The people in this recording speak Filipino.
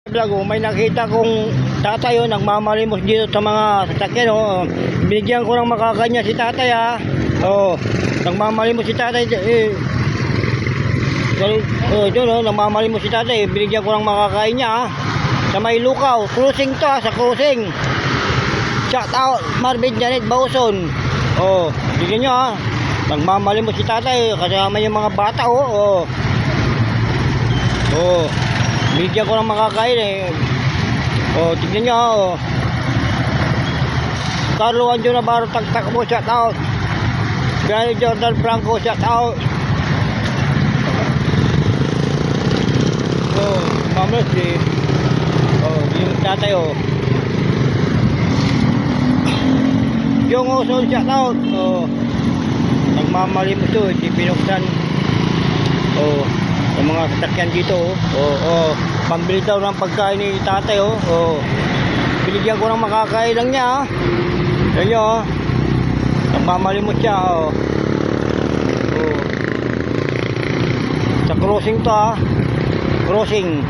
Vlog, oh, may nakita kong tatay oh, nagmamalimos dito sa mga sasakyan oh. Binigyan ko ng makakanya si tatay ah. Oh, nagmamalimos si tatay eh. Oh, doon oh, nagmamalimos si tatay. Binigyan ko ng makakain niya ah. Sa may Lukaw, cruising to ah, sa cruising. Shout out Marvin Janet Bauson. Oh, tignan niyo ah. Nagmamalimos si tatay kasama yung mga bata oh. Oh. Oh. Bigyan ko ng makakain eh. Oh, tignan nyo oh. Carlo Anjo Navarro tagtak mo, shout out. Gary Jordan Franco, shout out. Oh, mamlos eh. Oh, yung tatay oh. Yung Oso, shout out. Oh, nagmamalimos to, hindi pinuksan. Oh, yung mga sasakyan dito oh. Oh, pambili daw ng pagkain ni tatay oh. Oh. Binigyan ko ng makakain lang niya ah. Yan nyo oh. Nagmamalimot siya oh. Oh. Sa crossing to ah. Crossing.